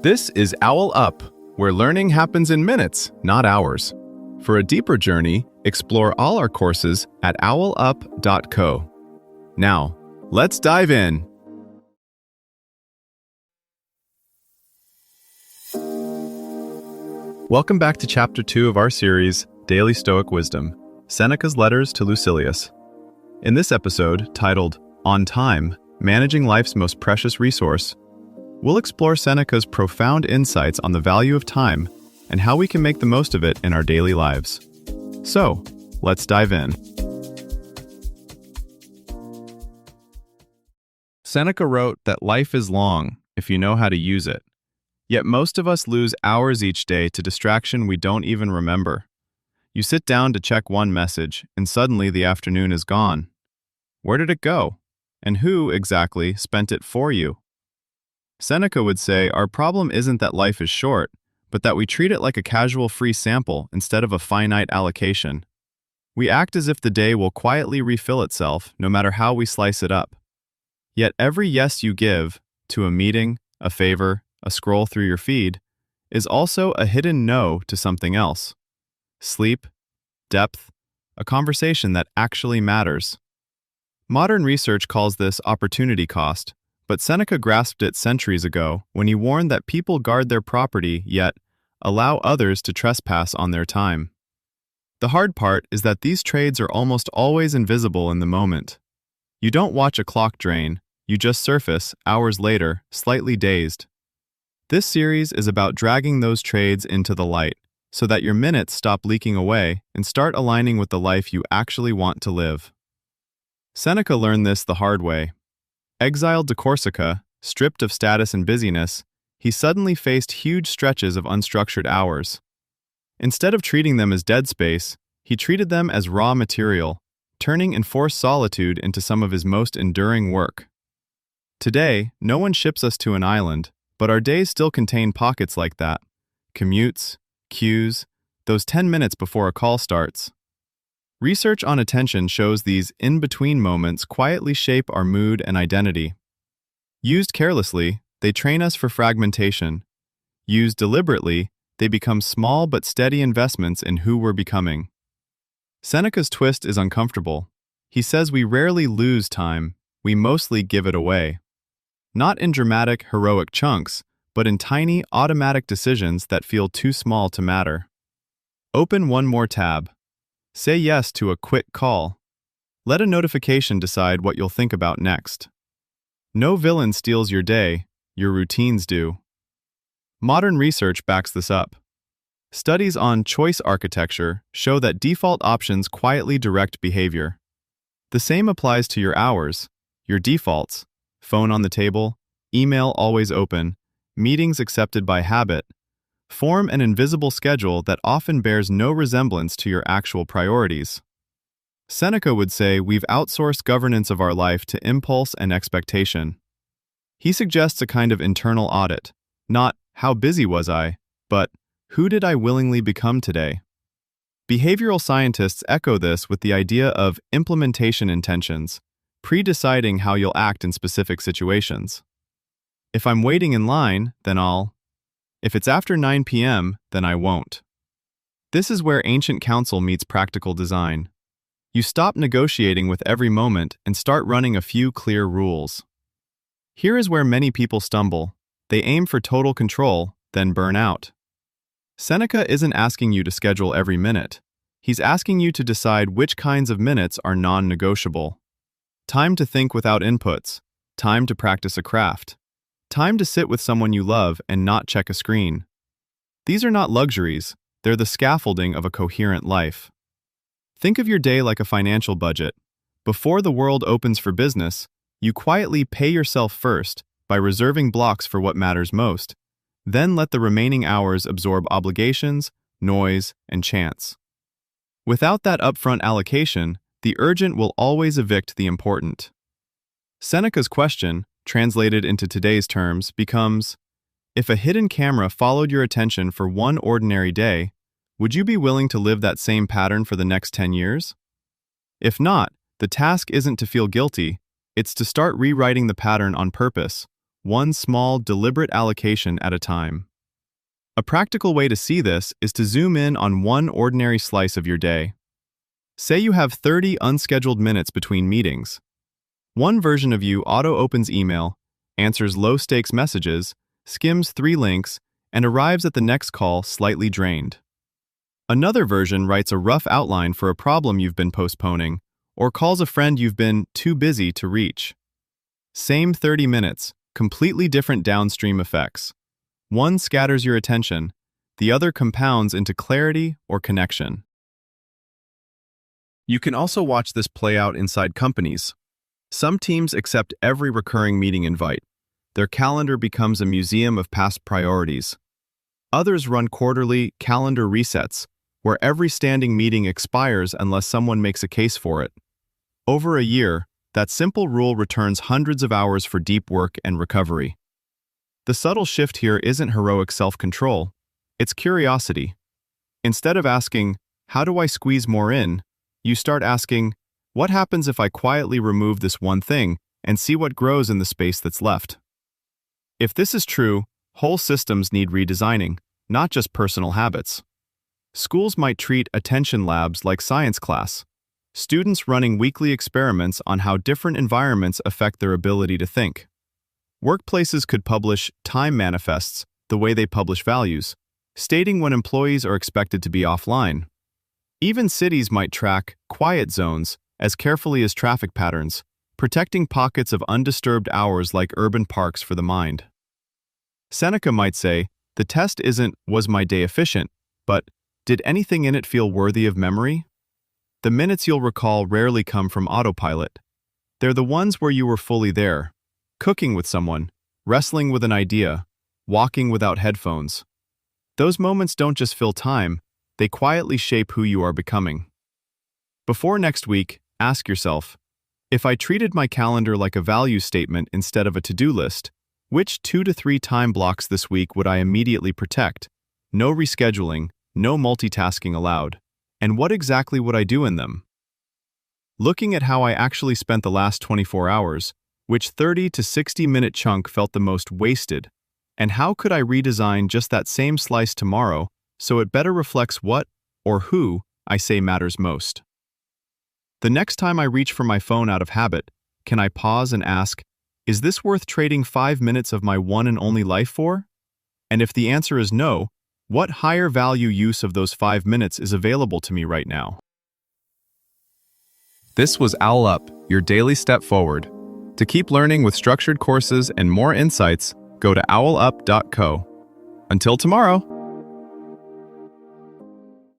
This is OwlUp, where learning happens in minutes, not hours. For a deeper journey, explore all our courses at owlup.co. Now, let's dive in. Welcome back to Chapter 2 of our series, Daily Stoic Wisdom, Seneca's Letters to Lucilius. In this episode, titled On Time, Managing Life's Most Precious Resource, we'll explore Seneca's profound insights on the value of time and how we can make the most of it in our daily lives. So, let's dive in. Seneca wrote that life is long if you know how to use it. Yet most of us lose hours each day to distraction we don't even remember. You sit down to check one message, and suddenly the afternoon is gone. Where did it go? And who, exactly, spent it for you? Seneca would say our problem isn't that life is short, but that we treat it like a casual free sample instead of a finite allocation. We act as if the day will quietly refill itself no matter how we slice it up. Yet every yes you give to a meeting, a favor, a scroll through your feed, is also a hidden no to something else. Sleep, depth, a conversation that actually matters. Modern research calls this opportunity cost, but Seneca grasped it centuries ago when he warned that people guard their property yet allow others to trespass on their time. The hard part is that these trades are almost always invisible in the moment. You don't watch a clock drain, you just surface, hours later, slightly dazed. This series is about dragging those trades into the light, so that your minutes stop leaking away and start aligning with the life you actually want to live. Seneca learned this the hard way. Exiled to Corsica, stripped of status and busyness, he suddenly faced huge stretches of unstructured hours. Instead of treating them as dead space, he treated them as raw material, turning enforced solitude into some of his most enduring work. Today, no one ships us to an island, but our days still contain pockets like that. Commutes, queues, those 10 minutes before a call starts. Research on attention shows these in-between moments quietly shape our mood and identity. Used carelessly, they train us for fragmentation. Used deliberately, they become small but steady investments in who we're becoming. Seneca's twist is uncomfortable. He says we rarely lose time, we mostly give it away. Not in dramatic, heroic chunks, but in tiny, automatic decisions that feel too small to matter. Open one more tab. Say yes to a quick call. Let a notification decide what you'll think about next. No villain steals your day, your routines do. Modern research backs this up. Studies on choice architecture show that default options quietly direct behavior. The same applies to your hours, your defaults, phone on the table, email always open, meetings accepted by habit. Form an invisible schedule that often bears no resemblance to your actual priorities. Seneca would say we've outsourced governance of our life to impulse and expectation. He suggests a kind of internal audit, not how busy was I, but who did I willingly become today? Behavioral scientists echo this with the idea of implementation intentions, pre-deciding how you'll act in specific situations. If I'm waiting in line, then I'll. If it's after 9 p.m., then I won't. This is where ancient counsel meets practical design. You stop negotiating with every moment and start running a few clear rules. Here is where many people stumble. They aim for total control, then burn out. Seneca isn't asking you to schedule every minute. He's asking you to decide which kinds of minutes are non-negotiable. Time to think without inputs. Time to practice a craft. Time to sit with someone you love and not check a screen. These are not luxuries, they're the scaffolding of a coherent life. Think of your day like a financial budget. Before the world opens for business, you quietly pay yourself first by reserving blocks for what matters most. Then let the remaining hours absorb obligations, noise, and chance. Without that upfront allocation, the urgent will always evict the important. Seneca's question, translated into today's terms, becomes, if a hidden camera followed your attention for one ordinary day, would you be willing to live that same pattern for the next 10 years? If not, the task isn't to feel guilty, it's to start rewriting the pattern on purpose, one small, deliberate allocation at a time. A practical way to see this is to zoom in on one ordinary slice of your day. Say you have 30 unscheduled minutes between meetings. One version of you auto-opens email, answers low-stakes messages, skims 3 links, and arrives at the next call slightly drained. Another version writes a rough outline for a problem you've been postponing, or calls a friend you've been too busy to reach. Same 30 minutes, completely different downstream effects. One scatters your attention, the other compounds into clarity or connection. You can also watch this play out inside companies. Some teams accept every recurring meeting invite. Their calendar becomes a museum of past priorities. Others run quarterly calendar resets, where every standing meeting expires unless someone makes a case for it. Over a year, that simple rule returns hundreds of hours for deep work and recovery. The subtle shift here isn't heroic self-control, it's curiosity. Instead of asking, "How do I squeeze more in?" you start asking, "What happens if I quietly remove this one thing and see what grows in the space that's left?" If this is true, whole systems need redesigning, not just personal habits. Schools might treat attention labs like science class, students running weekly experiments on how different environments affect their ability to think. Workplaces could publish time manifests the way they publish values, stating when employees are expected to be offline. Even cities might track quiet zones as carefully as traffic patterns, protecting pockets of undisturbed hours like urban parks for the mind. Seneca might say, the test isn't, was my day efficient, but did anything in it feel worthy of memory? The minutes you'll recall rarely come from autopilot. They're the ones where you were fully there, cooking with someone, wrestling with an idea, walking without headphones. Those moments don't just fill time, they quietly shape who you are becoming. Before next week, ask yourself, if I treated my calendar like a value statement instead of a to-do list, which 2 to 3 time blocks this week would I immediately protect? No rescheduling, no multitasking allowed. And what exactly would I do in them? Looking at how I actually spent the last 24 hours, which 30 to 60-minute chunk felt the most wasted, and how could I redesign just that same slice tomorrow so it better reflects what, or who, I say matters most? The next time I reach for my phone out of habit, can I pause and ask, is this worth trading 5 minutes of my one and only life for? And if the answer is no, what higher value use of those 5 minutes is available to me right now? This was OwlUp, your daily step forward. To keep learning with structured courses and more insights, go to owlup.co. Until tomorrow!